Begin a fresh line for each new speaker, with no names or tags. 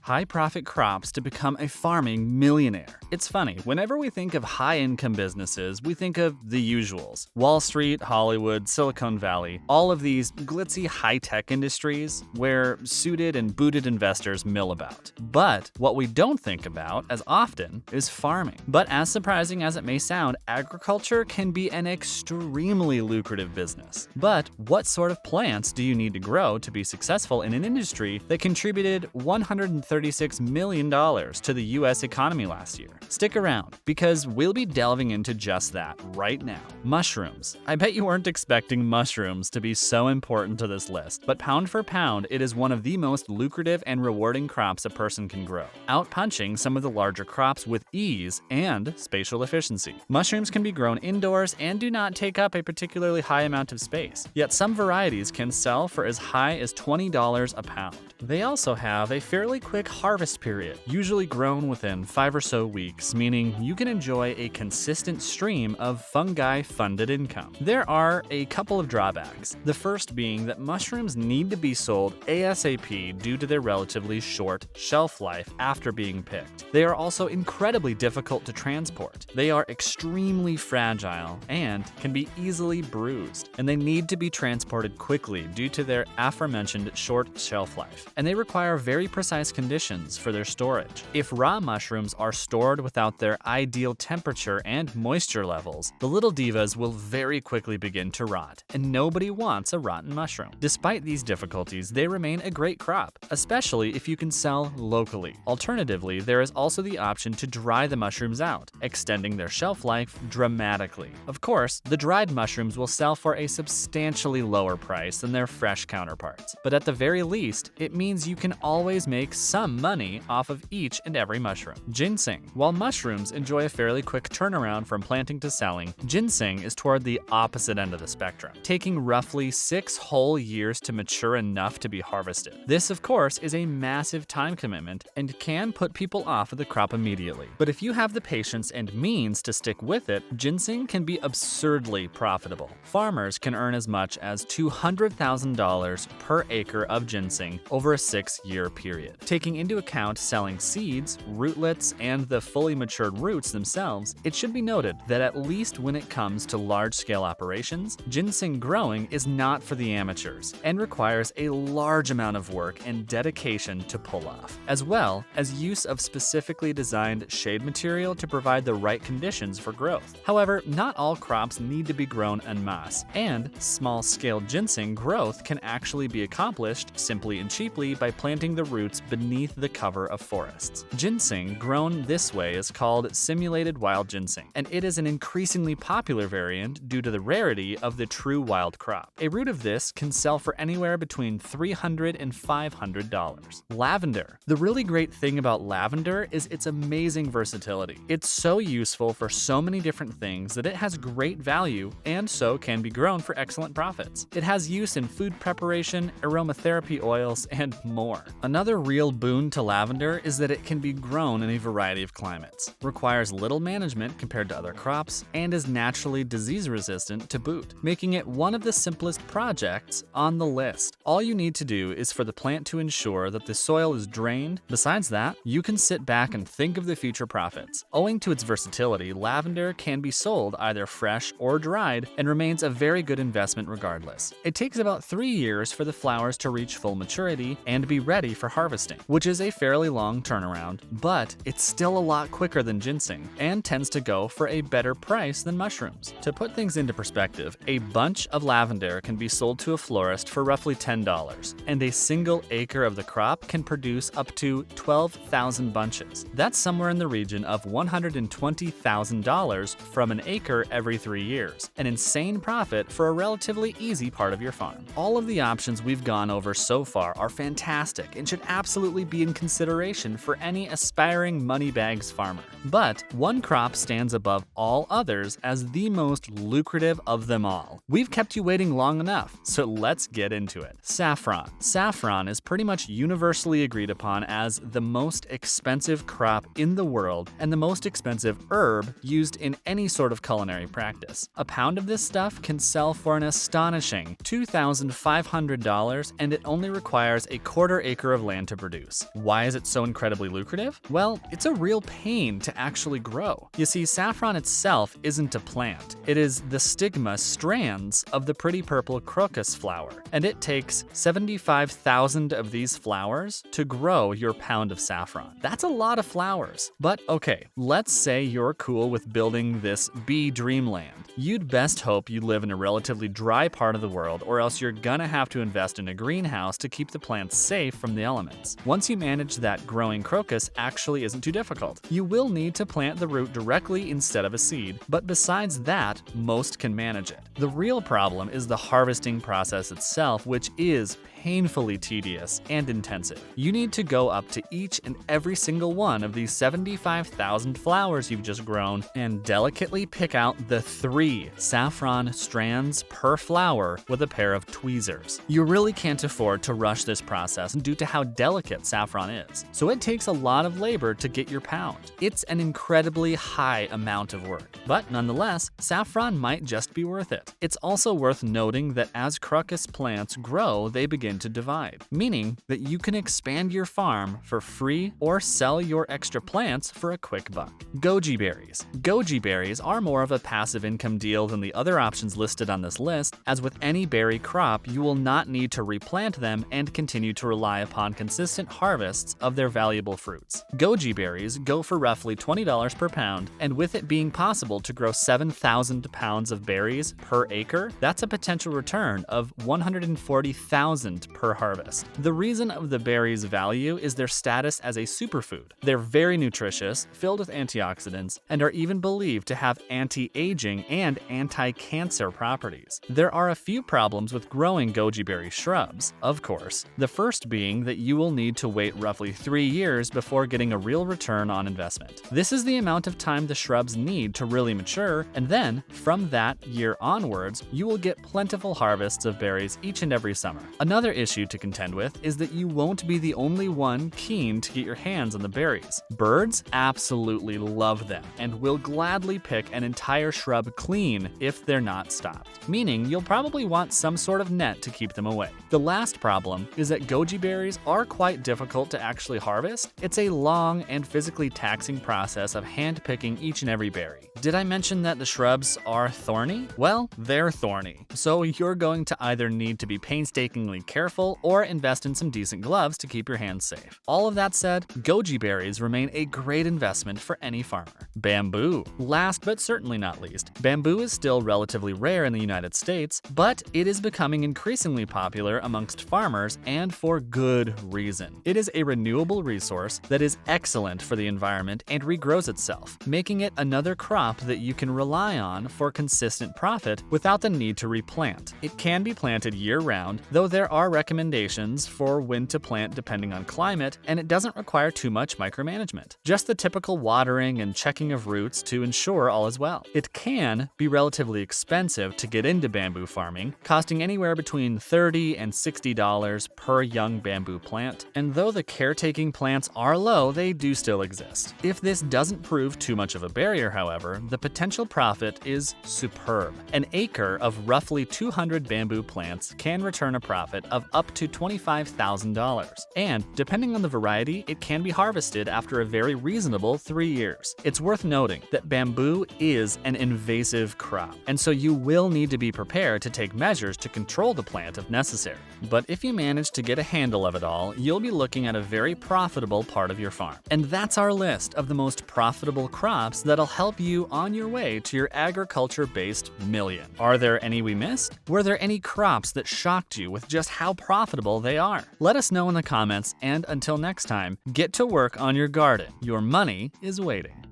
high-profit crops to become a farming millionaire. It's funny, whenever we think of high-income businesses, we think of the usuals. Wall Street, Hollywood, Silicon Valley, all of these glitzy high-tech industries where suited and booted investors mill about. But what we don't think about as often is farming. But as surprising as it may sound, agriculture can be an extremely lucrative business. But what sort of plants do you need to grow to be successful in an industry that contributed $136 million to the US economy last year? Stick around, because we'll be delving into just that right now. Mushrooms. I bet you weren't expecting mushrooms to be so important to this list, but pound for pound, it is one of the most lucrative and rewarding crops a person can grow, outpunching some of the larger crops with ease and spatial efficiency. Mushrooms can be grown indoors and do not take up a particularly high amount of space, yet some varieties can sell for as high as $20 a pound. They also have a fairly quick harvest period, usually grown within 5 or so weeks, meaning you can enjoy a consistent stream of fungi-funded income. There are a couple of drawbacks, the first being that mushrooms need to be sold ASAP due to their relatively short shelf life after being picked. They are also incredibly difficult to transport. They are extremely fragile and can be easily bruised, and they need to be transported quickly due to their aforementioned short shelf life. And they require very precise conditions for their storage. If raw mushrooms are stored without their ideal temperature and moisture levels, the little divas will very quickly begin to rot, and nobody wants a rotten mushroom. Despite these difficulties, they remain a great crop, especially if you can sell locally. Alternatively, there is also the option to dry the mushrooms out, extending their shelf life dramatically. Of course, the dried mushrooms will sell for a substantially lower price than their fresh counterparts, but at the very least, it means you can always make some money off of each and every mushroom. Ginseng. While mushrooms enjoy a fairly quick turnaround from planting to selling, ginseng is toward the opposite end of the spectrum, taking roughly 6 whole years to mature enough to be harvested. This, of course, is a massive time commitment and can put people off of the crop immediately. But if you have the patience and means to stick with it, ginseng can be absurdly profitable. Farmers can earn as much as $200,000 per acre of ginseng over a 6-year period. Taking into account selling seeds, rootlets, and the fully matured roots themselves, it should be noted that at least when it comes to large-scale operations, ginseng growing is not for the amateurs and requires a large amount of work and dedication to pull off, as well as use of specifically designed shade material to provide the right conditions for growth. However, not all crops need to be grown en masse, and small-scale ginseng growth can actually be accomplished simply and cheaply by planting the roots beneath the cover of forests. Ginseng grown this way is called simulated wild ginseng, and it is an increasingly popular variant due to the rarity of the true wild crop. A root of this can sell for anywhere between $300 and $500. Lavender. The really great thing about lavender is its amazing versatility. It's so useful for so many different things that it has great value and so can be grown for excellent profits. It has use in food preparation, aromatherapy oils, and more. Another real boon to lavender is that it can be grown in a variety of climates, requires little management compared to other crops, and is naturally disease resistant to boot, making it one of the simplest projects on the list. All you need to do is for the plant to ensure that the soil is drained. Besides that, you can sit back and think of the future profits. Owing to its versatility, lavender can be sold either fresh or dried and remains a very good investment regardless. It takes about 3 years for the flowers to reach full maturity and be ready for harvesting, which is a fairly long turnaround, but it's still a lot quicker than ginseng and tends to go for a better price than mushrooms. To put things into perspective, a bunch of lavender can be sold to a florist for roughly $10, and a single acre of the crop can produce up to 12,000 bunches. That's somewhere in the region of $120,000 from an acre every 3 years, an insane profit for a relatively easy part of your farm. All of the options we've gone over so far are fantastic and should absolutely be in consideration for any aspiring moneybags farmer. But one crop stands above all others as the most lucrative of them all. We've kept you waiting long enough, so let's get into it. Saffron. Saffron is pretty much universally agreed upon as the most expensive crop in the world and the most expensive herb used in any sort of culinary practice. A pound of this stuff can sell for an astonishing $2,500, and it only requires a quarter acre of land to produce. crops. Why is it so incredibly lucrative? Well, it's a real pain to actually grow. You see, saffron itself isn't a plant. It is the stigma strands of the pretty purple crocus flower, and it takes 75,000 of these flowers to grow your pound of saffron. That's a lot of flowers. But okay, let's say you're cool with building this bee dreamland. You'd best hope you live in a relatively dry part of the world, or else you're gonna have to invest in a greenhouse to keep the plants safe from the elements. Once you manage that, growing crocus actually isn't too difficult. You will need to plant the root directly instead of a seed, but besides that, most can manage it. The real problem is the harvesting process itself, which is painfully tedious and intensive. You need to go up to each and every single one of these 75,000 flowers you've just grown and delicately pick out the 3 saffron strands per flower with a pair of tweezers. You really can't afford to rush this process due to how delicate saffron is, so it takes a lot of labor to get your pound. It's an incredibly high amount of work, but nonetheless, saffron might just be worth it. It's also worth noting that as crocus plants grow, they begin to divide, meaning that you can expand your farm for free or sell your extra plants for a quick buck. Goji berries. Goji berries are more of a passive income deal than the other options listed on this list, as with any berry crop, you will not need to replant them and continue to rely upon consistent harvests of their valuable fruits. Goji berries go for roughly $20 per pound, and with it being possible to grow 7,000 pounds of berries per acre, that's a potential return of $140,000 per harvest. The reason of the berries' value is their status as a superfood. They're very nutritious, filled with antioxidants, and are even believed to have anti-aging and anti-cancer properties. There are a few problems with growing goji berry shrubs, of course. The first being that you will need to wait roughly 3 years before getting a real return on investment. This is the amount of time the shrubs need to really mature, and then, from that year onwards, you will get plentiful harvests of berries each and every summer. Another issue to contend with is that you won't be the only one keen to get your hands on the berries. Birds absolutely love them and will gladly pick an entire shrub clean if they're not stopped, meaning you'll probably want some sort of net to keep them away. The last problem is that goji berries are quite difficult to actually harvest. It's a long and physically taxing process of hand-picking each and every berry. Did I mention that the shrubs are thorny? Well, they're thorny, so you're going to either need to be painstakingly careful or invest in some decent gloves to keep your hands safe. All of that said, goji berries remain a great investment for any farmer. Bamboo. Last but certainly not least, bamboo is still relatively rare in the United States, but it is becoming increasingly popular amongst farmers, and for good reason. It is a renewable resource that is excellent for the environment and regrows itself, making it another crop that you can rely on for consistent profit without the need to replant. It can be planted year-round, though there are recommendations for when to plant depending on climate, and it doesn't require too much micromanagement. Just the typical watering and checking of roots to ensure all is well. It can be relatively expensive to get into bamboo farming, costing anywhere between $30 and $60 per young bamboo plant, and though the caretaking plants are low, they do still exist. If this doesn't prove too much of a barrier, however, the potential profit is superb. An acre of roughly 200 bamboo plants can return a profit of up to $25,000, and depending on the variety, it can be harvested after a very reasonable 3 years. It's worth noting that bamboo is an invasive crop, and so you will need to be prepared to take measures to control the plant if necessary. But if you manage to get a handle of it all, you'll be looking at a very profitable part of your farm. And that's our list of the most profitable crops that'll help you on your way to your agriculture-based million. Are there any we missed? Were there any crops that shocked you with just how profitable they are? Let us know in the comments, and until next time, get to work on your garden. Your money is waiting.